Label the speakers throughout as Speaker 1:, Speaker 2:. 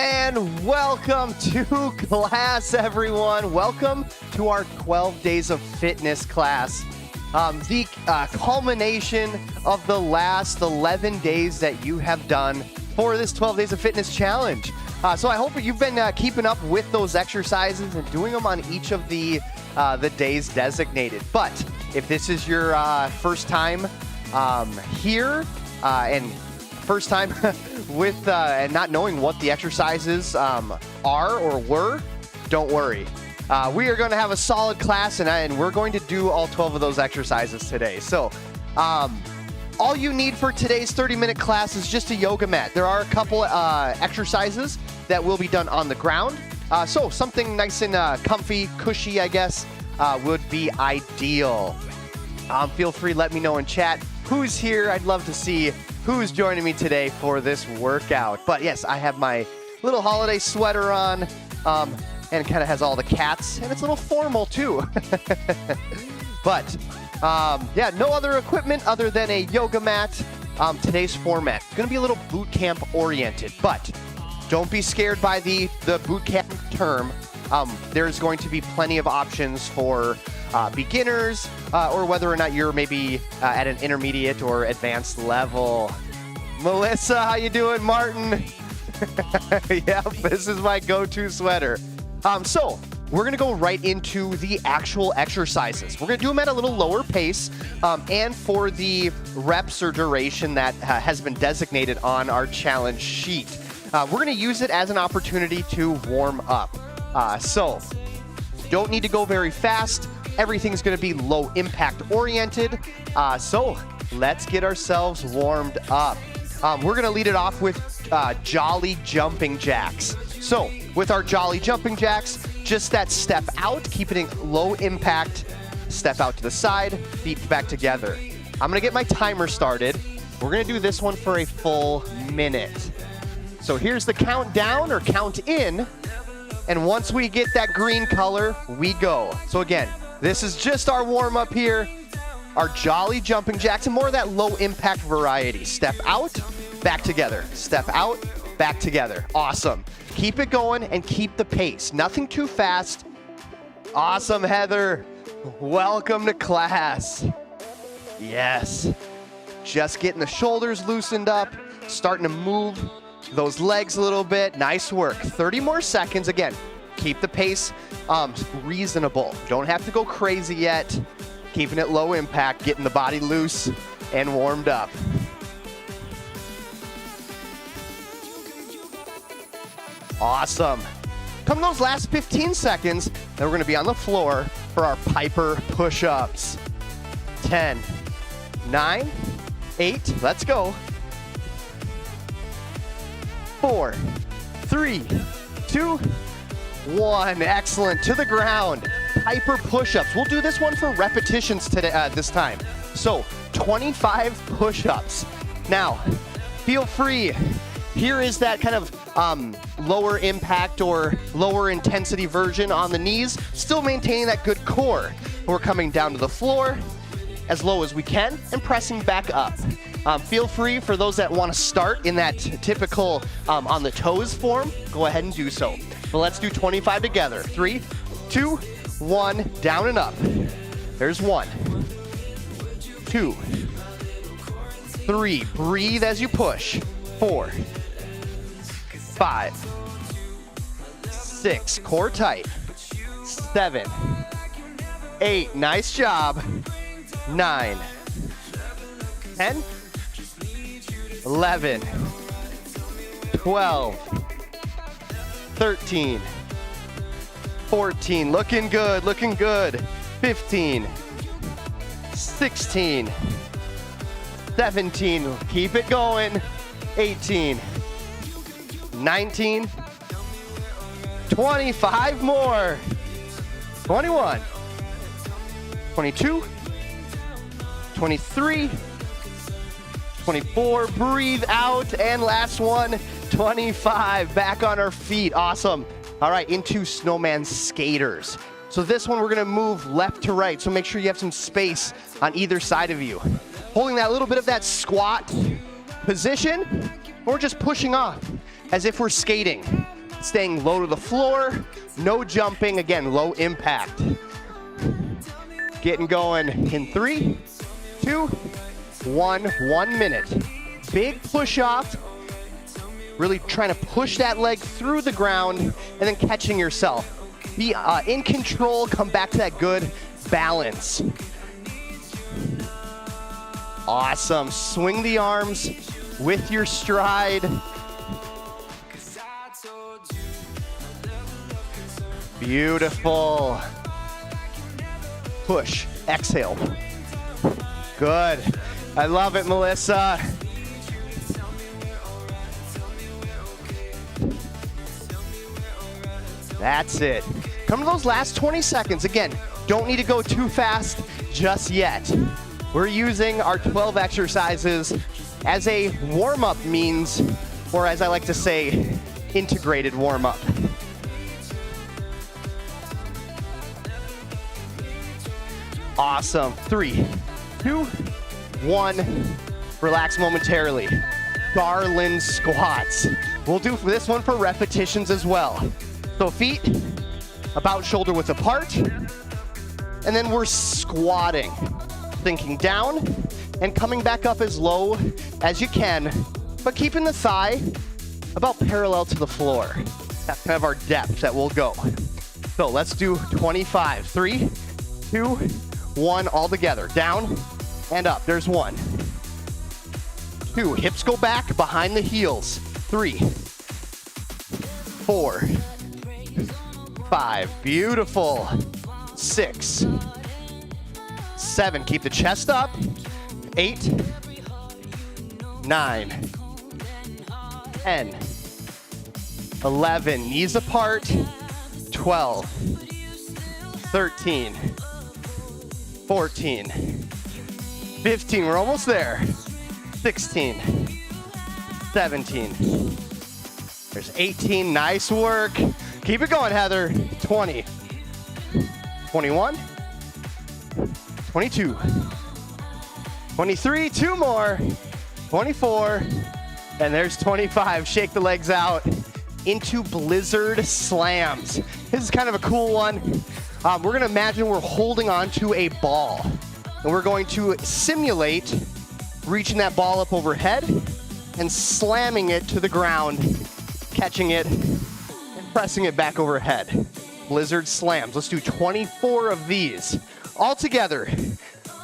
Speaker 1: And welcome to class, everyone. Welcome to our 12 days of fitness class. The culmination of the last 11 days that you have done for this 12 days of fitness challenge. So I hope you've been keeping up with those exercises and doing them on each of the days designated. But if this is your first time here and first time with and not knowing what the exercises are or were, don't worry. We are going to have a solid class, and we're going to do all 12 of those exercises today. So all you need for today's 30-minute class is just a yoga mat. There are a couple exercises that will be done on the ground. So something nice and comfy, cushy, I guess, would be ideal. Feel free, let me know in chat who's here. I'd love to see who's joining me today for this workout. But yes, I have my little holiday sweater on, and it kind of has all the cats, and it's a little formal too. But yeah, no other equipment other than a yoga mat. Today's format is going to be a little boot camp oriented, but don't be scared by the boot camp term. There's going to be plenty of options for beginners, or whether or not you're maybe at an intermediate or advanced level. Melissa, how you doing? Martin? Yep, this is my go-to sweater. So we're gonna go right into the actual exercises. We're gonna do them at a little lower pace, and for the reps or duration that has been designated on our challenge sheet. We're gonna use it as an opportunity to warm up. So don't need to go very fast. Everything's going to be low impact oriented. So let's get ourselves warmed up. We're going to lead it off with jolly jumping jacks. So with our jolly jumping jacks, just that step out, keeping it low impact, step out to the side, feet back together. I'm going to get my timer started. We're going to do this one for a full minute. So here's the countdown or count in. And once we get that green color, we go. So again, this is just our warm up here, our jolly jumping jacks, and more of that low impact variety. Step out, back together. Step out, back together. Awesome. Keep it going and keep the pace. Nothing too fast. Awesome, Heather. Welcome to class. Yes. Just getting the shoulders loosened up, starting to move those legs a little bit. Nice work. 30 more seconds. Again, keep the pace reasonable. Don't have to go crazy yet. Keeping it low impact, getting the body loose and warmed up. Awesome. Come those last 15 seconds, then we're going to be on the floor for our Piper push-ups. 10, 9, 8, let's go. 4, 3, 2, 1. Excellent. To the ground. Piper push-ups. We'll do this one for repetitions today, this time. So 25 push-ups. Now, feel free. Here is that kind of lower impact or lower intensity version on the knees. Still maintaining that good core. We're coming down to the floor as low as we can and pressing back up. Feel free for those that want to start in that typical on the toes form, go ahead and do so. But let's do 25 together. 3, 2, 1, down and up. There's 1, 2, 3, breathe as you push. 4, 5, 6, core tight. 7, 8, nice job. 9, 10, 11, 12, 13, 14, looking good, looking good. 15, 16, 17, keep it going. 18, 19, 25 more. 21, 22, 23, 24, breathe out, and last one, 25, back on our feet. Awesome. All right, into snowman skaters. So this one, we're gonna move left to right, so make sure you have some space on either side of you. Holding that little bit of that squat position, or just pushing off as if we're skating. staying low to the floor, no jumping, again, low impact. Getting going in 3, 2, 1, 1 minute. Big push off, really trying to push that leg through the ground and then catching yourself. Be in control, come back to that good balance. Awesome, swing the arms with your stride. Beautiful. Push, exhale. Good. I love it, Melissa. That's it. Come to those last 20 seconds. Again, don't need to go too fast just yet. We're using our 12 exercises as a warm-up means, or as I like to say, integrated warm-up. Awesome. 3, 2, 1. Relax momentarily. Garland squats. We'll do this one for repetitions as well. So feet about shoulder width apart. And then we're squatting. Thinking down and coming back up as low as you can, but keeping the thigh about parallel to the floor. That's kind of our depth that we'll go. So let's do 25. 3, 2, 1, all together. Down and up. There's 1. 2, hips go back behind the heels. 3, 4, 5, beautiful. 6, 7, keep the chest up. 8, 9, 10, 11, knees apart. 12, 13, 14, 15, we're almost there. 16, 17, there's 18, nice work. Keep it going, Heather. 20, 21, 22, 23, 2 more, 24, and there's 25. Shake the legs out into blizzard slams. This is kind of a cool one. We're gonna imagine we're holding onto a ball, and we're going to simulate reaching that ball up overhead and slamming it to the ground, catching it, and pressing it back overhead. Blizzard slams. Let's do 24 of these all together.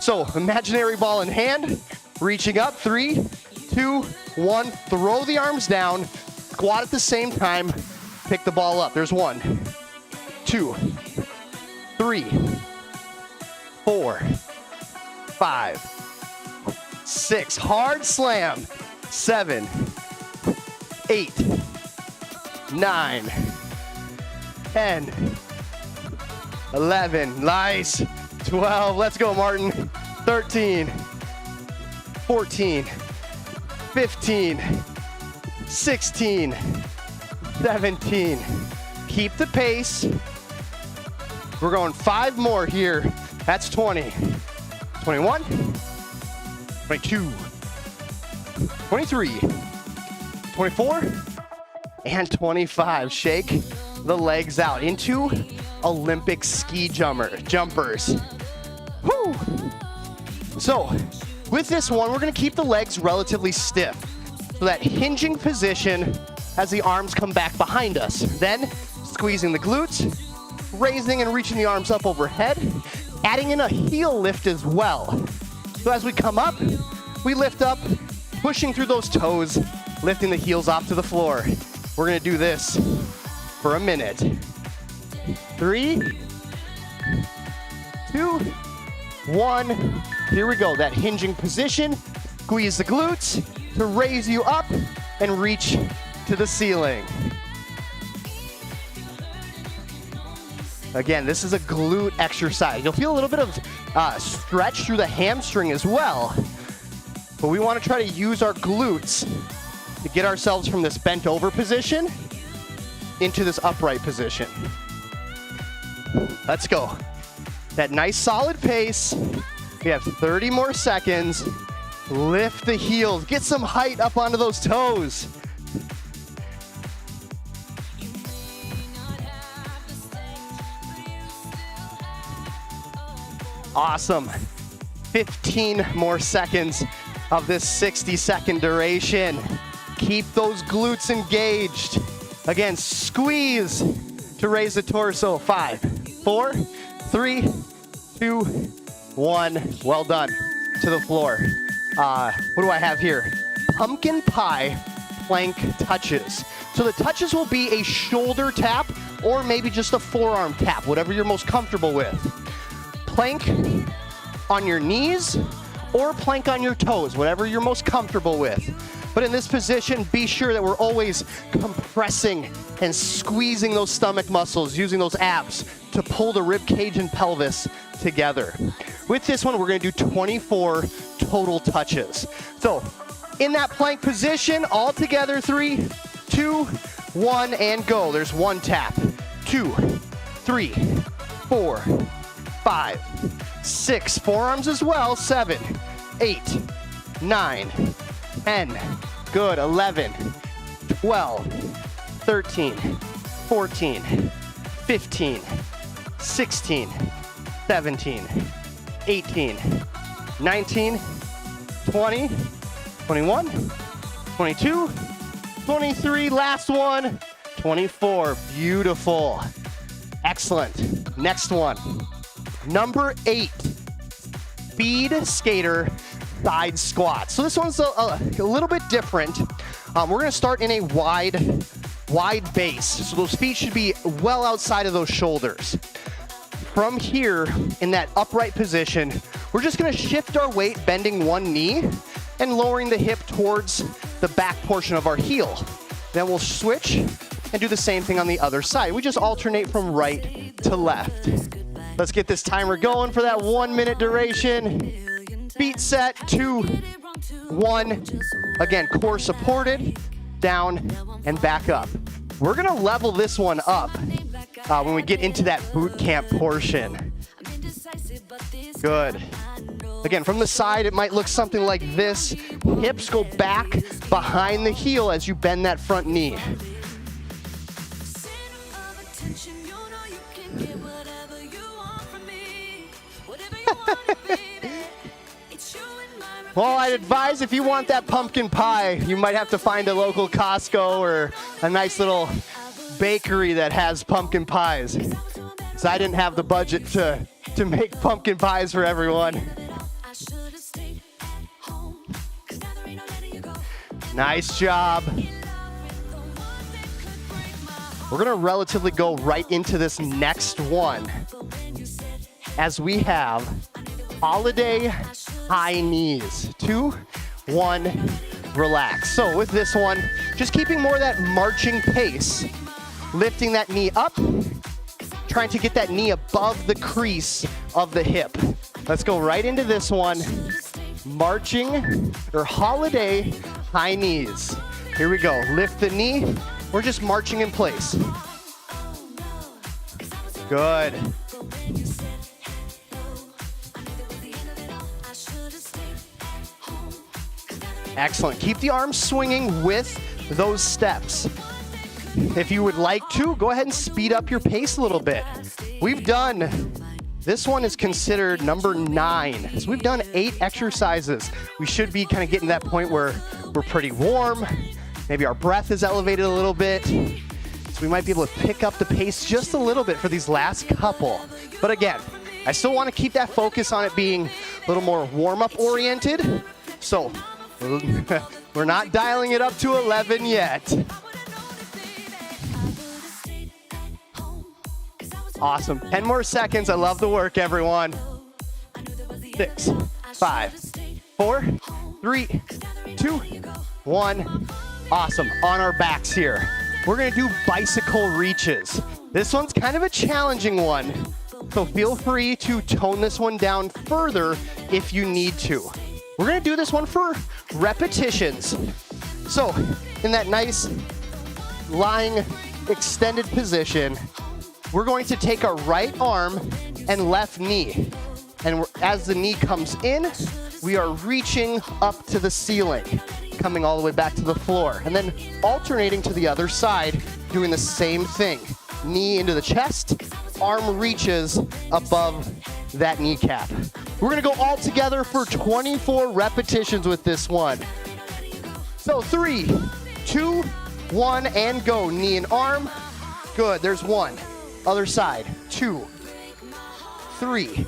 Speaker 1: So imaginary ball in hand, reaching up. 3, 2, 1, throw the arms down, squat at the same time, pick the ball up. There's 1, 2, 3, 4, 5, 6, hard slam. 7, 8, 9, 10, 11, nice. 12, let's go, Martin. 13, 14, 15, 16, 17. Keep the pace. We're going 5 more here. That's 20, 21, 22, 23, 24, and 25. Shake the legs out into Olympic ski jumpers. Woo! So with this one, we're gonna keep the legs relatively stiff. So that hinging position as the arms come back behind us. Then squeezing the glutes, raising and reaching the arms up overhead, adding in a heel lift as well. So as we come up, we lift up, pushing through those toes, lifting the heels off to the floor. We're gonna do this for a minute. 3, 2, 1. Here we go. That hinging position. Squeeze the glutes to raise you up and reach to the ceiling. Again, this is a glute exercise. You'll feel a little bit of stretch through the hamstring as well. But we want to try to use our glutes to get ourselves from this bent over position into this upright position. Let's go. That nice solid pace. We have 30 more seconds. Lift the heels. Get some height up onto those toes. Awesome. 15 more seconds of this 60-second duration. Keep those glutes engaged. Again, squeeze to raise the torso. 5, 4, 3, 2, 1. Well done. To the floor. What do I have here? Pumpkin pie plank touches. So the touches will be a shoulder tap or maybe just a forearm tap, whatever you're most comfortable with. Plank on your knees or plank on your toes, whatever you're most comfortable with. But in this position, be sure that we're always compressing and squeezing those stomach muscles, using those abs to pull the rib cage and pelvis together. With this one, we're gonna do 24 total touches. So in that plank position, all together, 3, 2, 1, and go. There's 1 tap, 2, 3, 4, 5, 6, forearms as well, 7, 8, 9, 10, good, 11, 12, 13, 14, 15, 16, 17, 18, 19, 20, 21, 22, 23, last one, 24, beautiful, excellent. Next one, number 8, speed skater side squat. So this one's a little bit different. We're gonna start in a wide base. So those feet should be well outside of those shoulders. From here, in that upright position, we're just gonna shift our weight, bending one knee and lowering the hip towards the back portion of our heel. Then we'll switch and do the same thing on the other side. We just alternate from right to left. Let's get this timer going for that 1 minute duration. Feet set, 2, 1. Again, core supported, down and back up. We're gonna level this one up when we get into that boot camp portion. Good. Again, from the side, it might look something like this. Hips go back behind the heel as you bend that front knee. Well, I'd advise if you want that pumpkin pie, you might have to find a local Costco or a nice little bakery that has pumpkin pies. So I didn't have the budget to make pumpkin pies for everyone. Nice job. We're gonna relatively go right into this next one as we have holiday high knees. 2, 1, relax. So with this one, just keeping more of that marching pace, lifting that knee up, trying to get that knee above the crease of the hip. Let's go right into this one. Marching or holiday high knees. Here we go. Lift the knee. We're just marching in place. Good. Excellent. Keep the arms swinging with those steps. If you would like to, go ahead and speed up your pace a little bit. We've done, this one is considered number 9. So we've done 8 exercises. We should be kind of getting to that point where we're pretty warm. Maybe our breath is elevated a little bit. So we might be able to pick up the pace just a little bit for these last couple. But again, I still want to keep that focus on it being a little more warm-up oriented. So we're not dialing it up to 11 yet. Awesome. 10 more seconds. I love the work, everyone. 6, 5, 4, 3, 2, 1. Awesome. On our backs here. We're going to do bicycle reaches. This one's kind of a challenging one, so feel free to tone this one down further if you need to. We're going to do this one for repetitions. So in that nice lying extended position, we're going to take our right arm and left knee. And as the knee comes in, we are reaching up to the ceiling, coming all the way back to the floor, and then alternating to the other side, doing the same thing. Knee into the chest, arm reaches above that kneecap. We're gonna go all together for 24 repetitions with this one. So 3, 2, 1, and go. Knee and arm. Good, there's 1. Other side, 2, 3,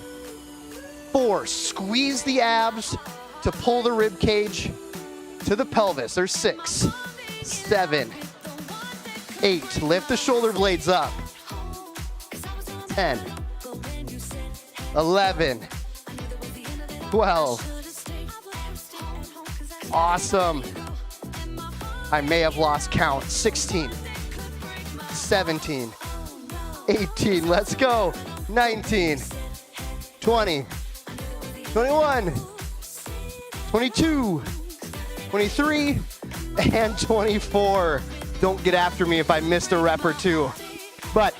Speaker 1: 4. Squeeze the abs to pull the rib cage to the pelvis. There's 6, 7, 8. Lift the shoulder blades up. 10, 11, 12. Awesome. I may have lost count. 16, 17, 18. Let's go. 19, 20, 21, 22, 23, and 24. Don't get after me if I missed a rep or two. But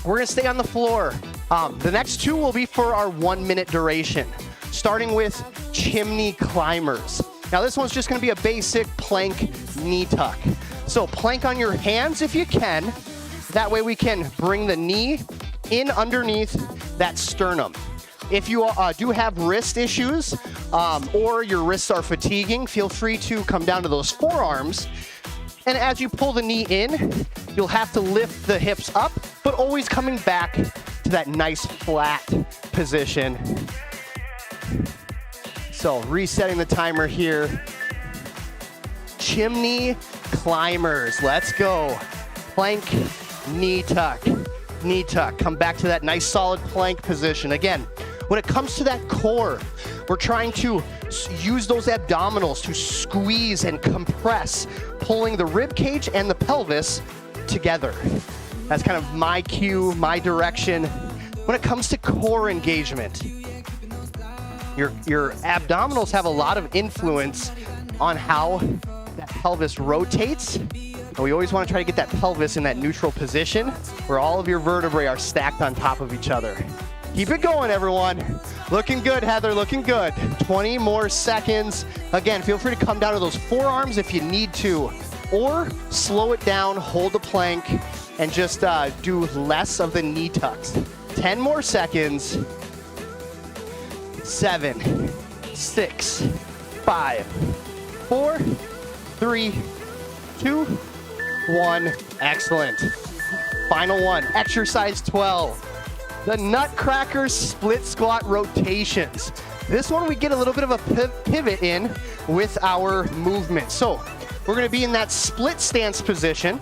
Speaker 1: we're gonna stay on the floor. The next 2 will be for our 1-minute duration, starting with chimney climbers. Now this one's just gonna be a basic plank knee tuck. So plank on your hands if you can. That way we can bring the knee in underneath that sternum. If you do have wrist issues or your wrists are fatiguing, feel free to come down to those forearms. And as you pull the knee in, you'll have to lift the hips up, but always coming back to that nice flat position. So resetting the timer here. Chimney climbers, let's go. Plank, knee tuck, knee tuck. Come back to that nice solid plank position. Again, when it comes to that core, we're trying to use those abdominals to squeeze and compress, pulling the rib cage and the pelvis together. That's kind of my cue, my direction. When it comes to core engagement, your abdominals have a lot of influence on how that pelvis rotates. And we always want to try to get that pelvis in that neutral position where all of your vertebrae are stacked on top of each other. Keep it going, everyone. Looking good, Heather, looking good. 20 more seconds. Again, feel free to come down to those forearms if you need to, or slow it down, hold the plank, and just do less of the knee tucks. 10 more seconds. 7, 6, 5, 4, 3, 2, 1. Excellent. Final one, exercise 12. The Nutcracker split squat rotations. This one we get a little bit of a pivot in with our movement. So we're gonna be in that split stance position,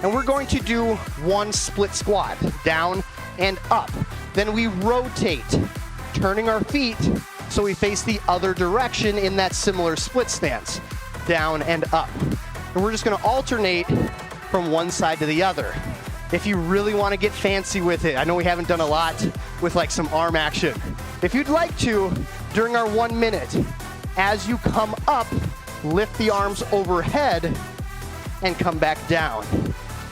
Speaker 1: and we're going to do 1 split squat, down and up. Then we rotate, turning our feet so we face the other direction in that similar split stance, down and up. And we're just gonna alternate from one side to the other. If you really want to get fancy with it, I know we haven't done a lot with like some arm action. If you'd like to, during our 1 minute, as you come up, lift the arms overhead and come back down.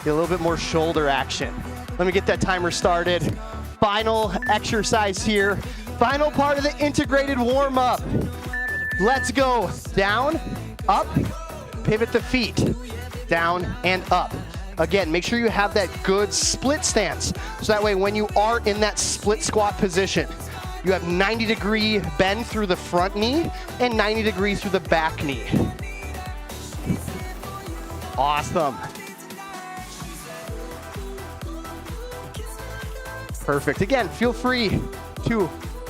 Speaker 1: Get a little bit more shoulder action. Let me get that timer started. Final exercise here. Final part of the integrated warm-up. Let's go. Down, up, pivot the feet. Down and up. Again, make sure you have that good split stance. So that way when you are in that split squat position, you have 90-degree bend through the front knee and 90 degrees through the back knee. Awesome. Perfect. Again, feel free to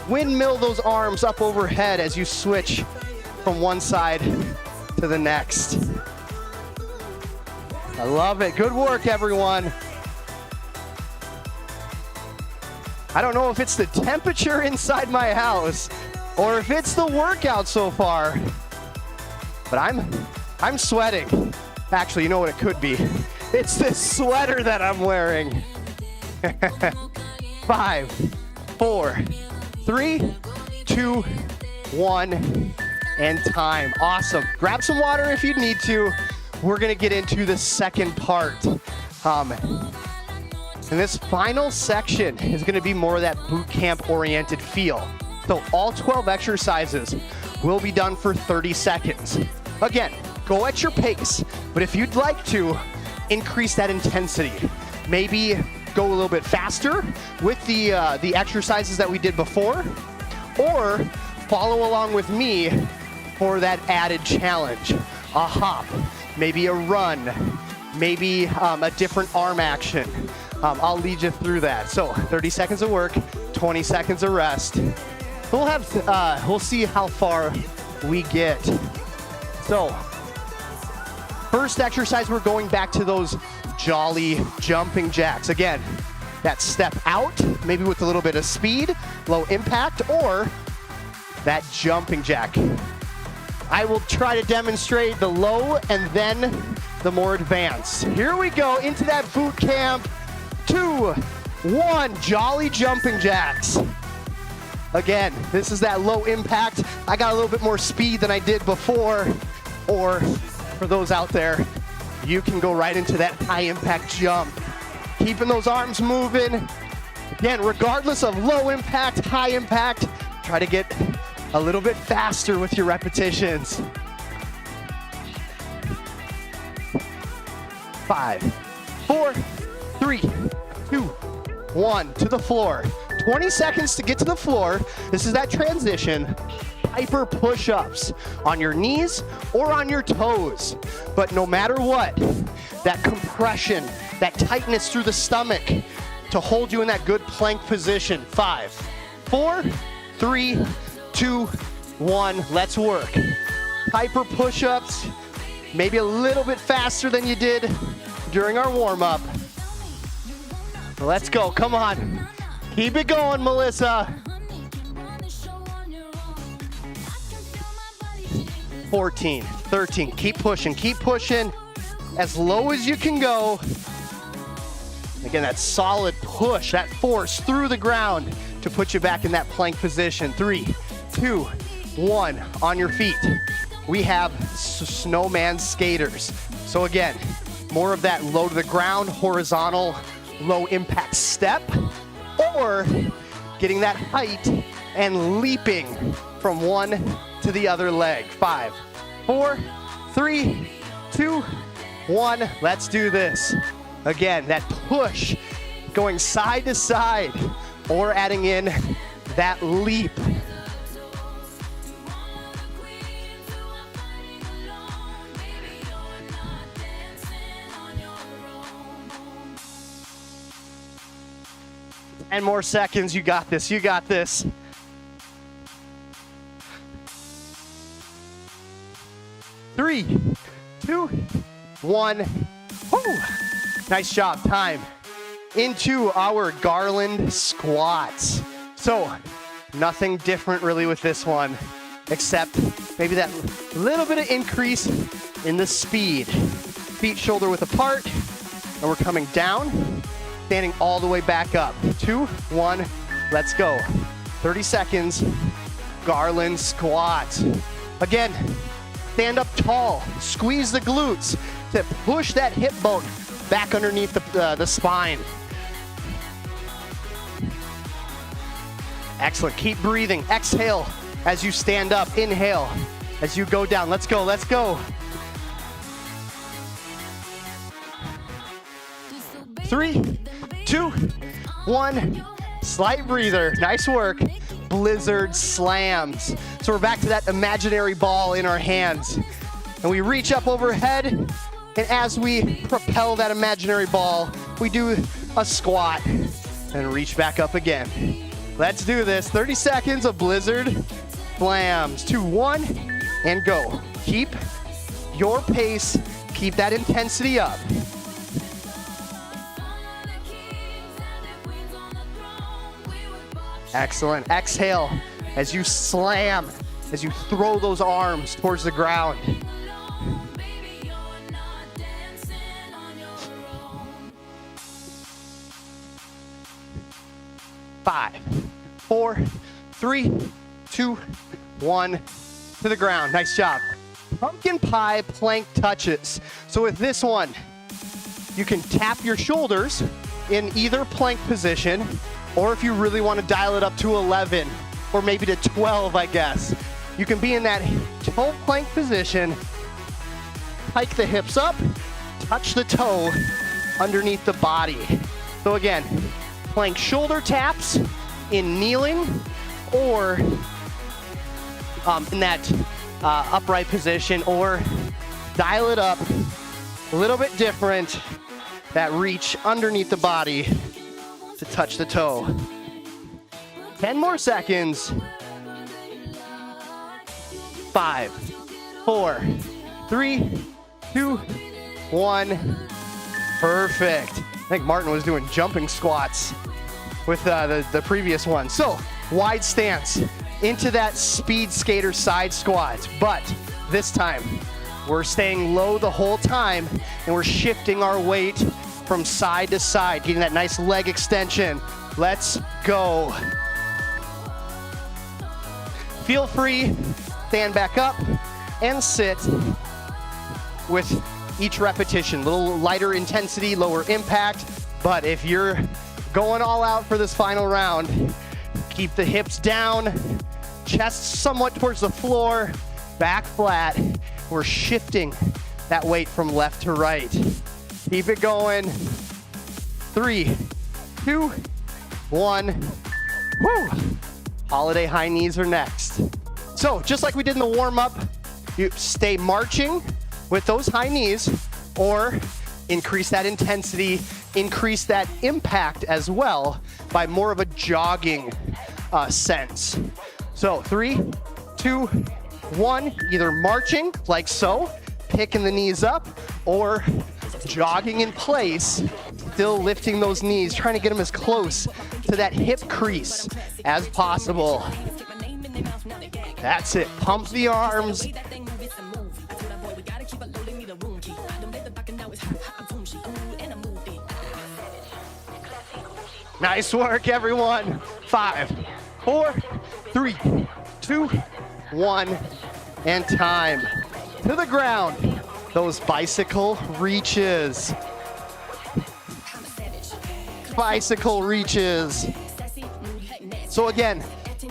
Speaker 1: windmill those arms up overhead as you switch from one side to the next. I love it. Good work, everyone. I don't know if it's the temperature inside my house or if it's the workout so far, but I'm sweating. Actually, you know what it could be? It's this sweater that I'm wearing. 5, 4, 3, 2, 1, and time. Awesome. Grab some water if you need to. We're gonna get into the second part. And this final section is gonna be more of that boot camp oriented feel. So all 12 exercises will be done for 30 seconds. Again, go at your pace, but if you'd like to, increase that intensity. Maybe go a little bit faster with the exercises that we did before, or follow along with me for that added challenge. A hop, maybe a run, maybe a different arm action. I'll lead you through that. So 30 seconds of work, 20 seconds of rest. We'll see how far we get. So first exercise, we're going back to those jolly jumping jacks. Again, that step out, maybe with a little bit of speed, low impact, or that jumping jack. I will try to demonstrate the low and then the more advanced. Here we go into that boot camp. 2, 1, jolly jumping jacks. Again, this is that low impact. I got a little bit more speed than I did before, or for those out there, you can go right into that high impact jump. Keeping those arms moving. Again, regardless of low impact, high impact, try to get a little bit faster with your repetitions. 5, 4, 3, 2, 1, to the floor. 20 seconds to get to the floor. This is that transition. Piper push-ups on your knees or on your toes. But no matter what, that compression, that tightness through the stomach to hold you in that good plank position. 5, 4, 3, 2, 1, let's work. Piper push-ups, maybe a little bit faster than you did during our warm-up. Let's go, come on. Keep it going, Melissa. 14, 13, keep pushing as low as you can go. Again, that solid push, that force through the ground to put you back in that plank position. 3, 2, 1, on your feet. We have snowman skaters. So again, more of that low to the ground, horizontal, low impact step, or getting that height and leaping from one to the other leg. 5, 4, 3, 2, 1, let's do this. Again, that push going side to side or adding in that leap. And more seconds, you got this, you got this. 3, 2, 1. Woo. Nice job, time. Into our garland squats. So, nothing different really with this one, except maybe that little bit of increase in the speed. Feet shoulder width apart, and we're coming down, standing all the way back up. 2, 1, let's go. 30 seconds, garland squat. Again, stand up tall, squeeze the glutes to push that hip bone back underneath the spine. Excellent, keep breathing. Exhale as you stand up, inhale as you go down. Let's go, let's go. 3, 2, 1, slight breather, nice work. Blizzard slams. So we're back to that imaginary ball in our hands. And we reach up overhead, and as we propel that imaginary ball, we do a squat and reach back up again. Let's do this. 30 seconds of blizzard slams. 2, 1, and go. Keep your pace. Keep that intensity up. Excellent. Exhale as you slam, as you throw those arms towards the ground. Five, 4, 3, 2, 1, to the ground. Nice job. Pumpkin pie plank touches. So with this one, you can tap your shoulders in either plank position, or if you really want to dial it up to 11, or maybe to 12, I guess. You can be in that toe plank position, hike the hips up, touch the toe underneath the body. So again, plank shoulder taps in kneeling or in that upright position, or dial it up a little bit different, that reach underneath the body to touch the toe. 10 more seconds. 5, 4, 3, 2, 1. Perfect. I think Martin was doing jumping squats with the previous one. So, wide stance into that speed skater side squat. But this time, we're staying low the whole time, and we're shifting our weight from side to side, getting that nice leg extension. Let's go. Feel free, stand back up and sit with each repetition. A little lighter intensity, lower impact, but if you're going all out for this final round, keep the hips down, chest somewhat towards the floor, back flat. We're shifting that weight from left to right. Keep it going. 3, 2, 1. Woo! Holiday high knees are next. So just like we did in the warm-up, you stay marching with those high knees, or increase that intensity, increase that impact as well by more of a jogging sense. So 3, 2, 1, either marching like so, picking the knees up, or jogging in place, still lifting those knees, trying to get them as close to that hip crease as possible. That's it. Pump the arms. Nice work, everyone. 5, 4, 3, 2, 1, and time. To the ground. Those bicycle reaches. Bicycle reaches. So again,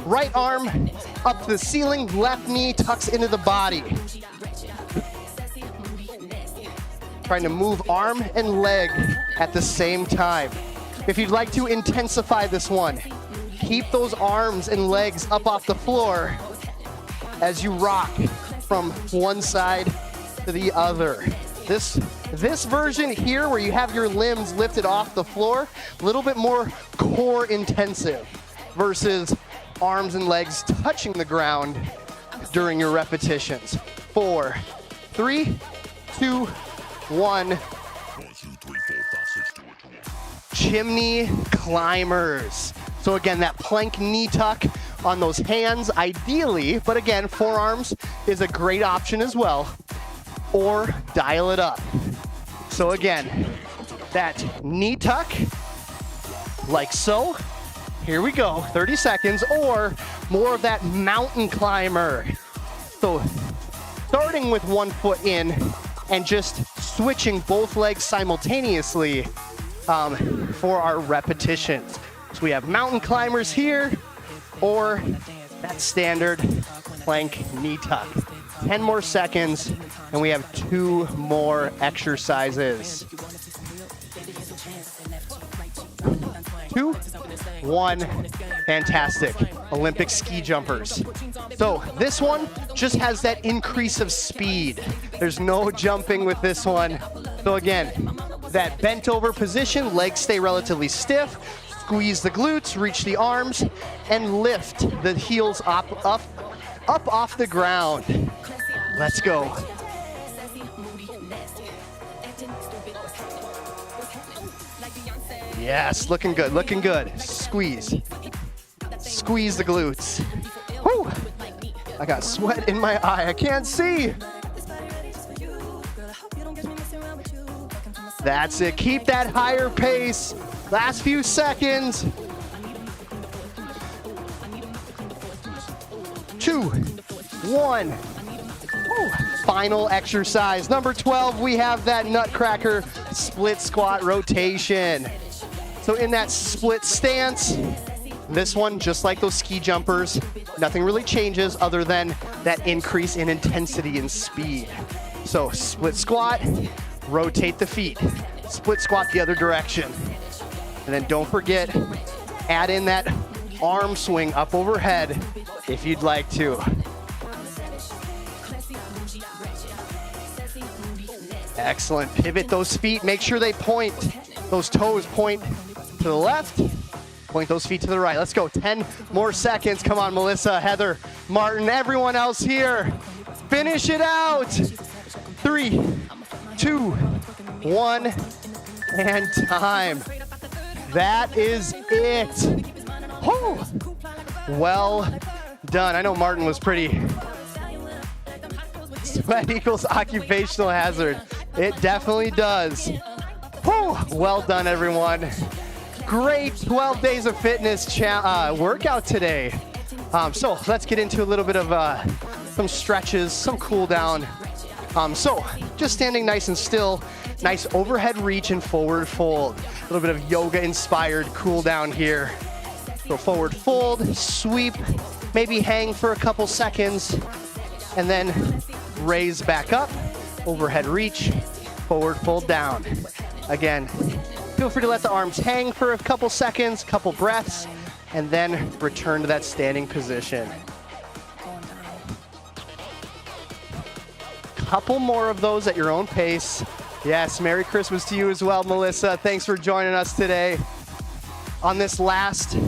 Speaker 1: right arm up to the ceiling, left knee tucks into the body. Trying to move arm and leg at the same time. If you'd like to intensify this one, keep those arms and legs up off the floor as you rock from one side to the other. This version here, where you have your limbs lifted off the floor, a little bit more core intensive versus arms and legs touching the ground during your repetitions. 4, 3, 2, 1. Chimney climbers. So again, that plank knee tuck on those hands ideally, but again, forearms is a great option as well, or dial it up. So again, that knee tuck, like so. Here we go, 30 seconds, or more of that mountain climber. So starting with one foot in and just switching both legs simultaneously for our repetitions. So we have mountain climbers here, or that standard plank knee tuck. 10 more seconds, and we have 2 more exercises. 2, 1, fantastic. Olympic ski jumpers. So this one just has that increase of speed. There's no jumping with this one. So again, that bent over position, legs stay relatively stiff, squeeze the glutes, reach the arms, and lift the heels up off the ground. Let's go. Yes, looking good, looking good. Squeeze. Squeeze the glutes. Whew. I got sweat in my eye, I can't see. That's it, keep that higher pace. Last few seconds. 2, 1. Woo. Final exercise. Number 12, we have that nutcracker split squat rotation. So in that split stance, this one, just like those ski jumpers, nothing really changes other than that increase in intensity and speed. So split squat, rotate the feet. Split squat the other direction. And then don't forget, add in that arm swing up overhead if you'd like to. Excellent. Pivot those feet. Make sure they point. Those toes point to the left. Point those feet to the right. Let's go. 10 more seconds. Come on, Melissa, Heather, Martin, everyone else here. Finish it out. 3, 2, 1, and time. That is it. Oh, well done. I know Martin was pretty. Sweat equals occupational hazard. It definitely does. Oh, well done, everyone. Great 12 days of fitness workout today. So let's get into a little bit of some stretches, some cool down. So just standing nice and still, nice overhead reach and forward fold. A little bit of yoga inspired cool down here. So forward fold, sweep, maybe hang for a couple seconds, and then raise back up, overhead reach, forward fold down. Again, feel free to let the arms hang for a couple seconds, couple breaths, and then return to that standing position. Couple more of those at your own pace. Yes, Merry Christmas to you as well, Melissa. Thanks for joining us today on this last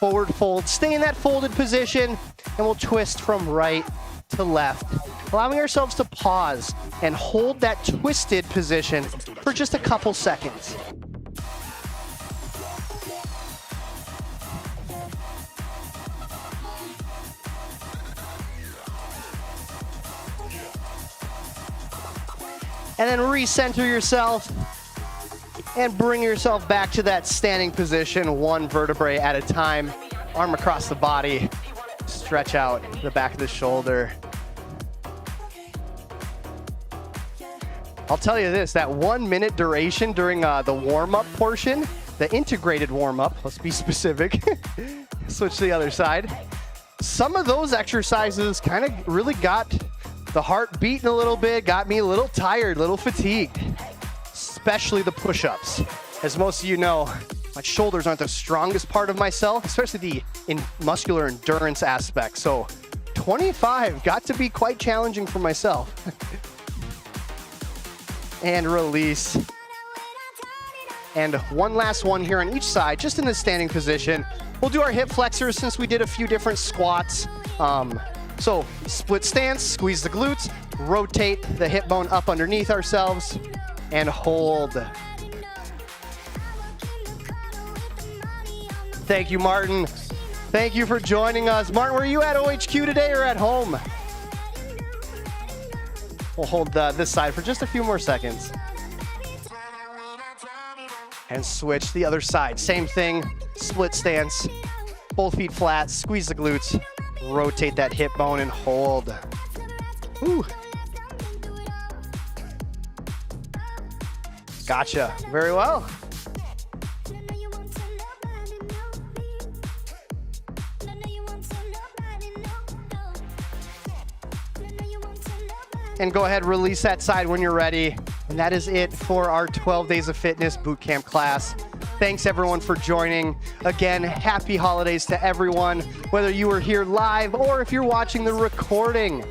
Speaker 1: forward fold. Stay in that folded position, and we'll twist from right to left, allowing ourselves to pause and hold that twisted position for just a couple seconds. And then recenter yourself and bring yourself back to that standing position, one vertebrae at a time, arm across the body, stretch out the back of the shoulder. I'll tell you this, that 1 minute duration during the warm-up portion, the integrated warm-up, let's be specific, switch to the other side. Some of those exercises kind of really got the heart beating a little bit, got me a little tired, a little fatigued, especially the push-ups. As most of you know, my shoulders aren't the strongest part of myself, especially the muscular endurance aspect. So 25 got to be quite challenging for myself. And release. And one last one here on each side, just in the standing position. We'll do our hip flexors since we did a few different squats. So split stance, squeeze the glutes, rotate the hip bone up underneath ourselves, and hold. Thank you, Martin. Thank you for joining us. Martin, were you at OHQ today or at home? We'll hold this side for just a few more seconds. And switch the other side. Same thing, split stance, both feet flat, squeeze the glutes, rotate that hip bone and hold. Whew. Gotcha, very well. And go ahead, release that side when you're ready. And that is it for our 12 Days of Fitness Bootcamp class. Thanks everyone for joining. Again, happy holidays to everyone, whether you were here live or if you're watching the recording.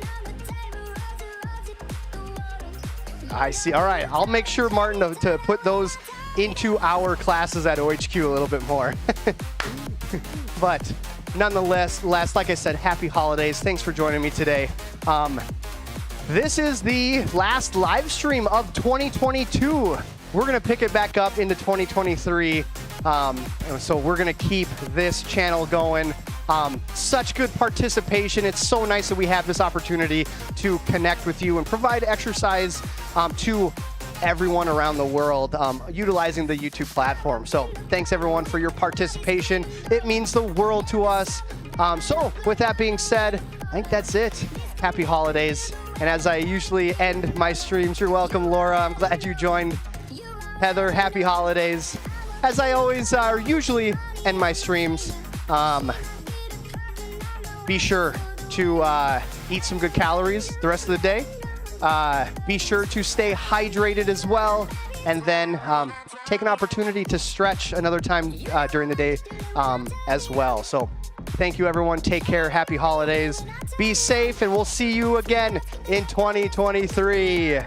Speaker 1: I see, all right, I'll make sure, Martin, to put those into our classes at OHQ a little bit more. But nonetheless, like I said, happy holidays. Thanks for joining me today. This is the last live stream of 2022. We're going to pick it back up into 2023. So we're going to keep this channel going. Such good participation. It's so nice that we have this opportunity to connect with you and provide exercise to everyone around the world utilizing the YouTube platform. So thanks everyone for your participation. It means the world to us. So with that being said, I think that's it. Happy holidays. And as I usually end my streams, you're welcome, Laura. I'm glad you joined. Heather, happy holidays. As I always usually end my streams, be sure to eat some good calories the rest of the day. Be sure to stay hydrated as well. And then take an opportunity to stretch another time during the day as well. So thank you, everyone. Take care. Happy holidays. Be safe, and we'll see you again in 2023.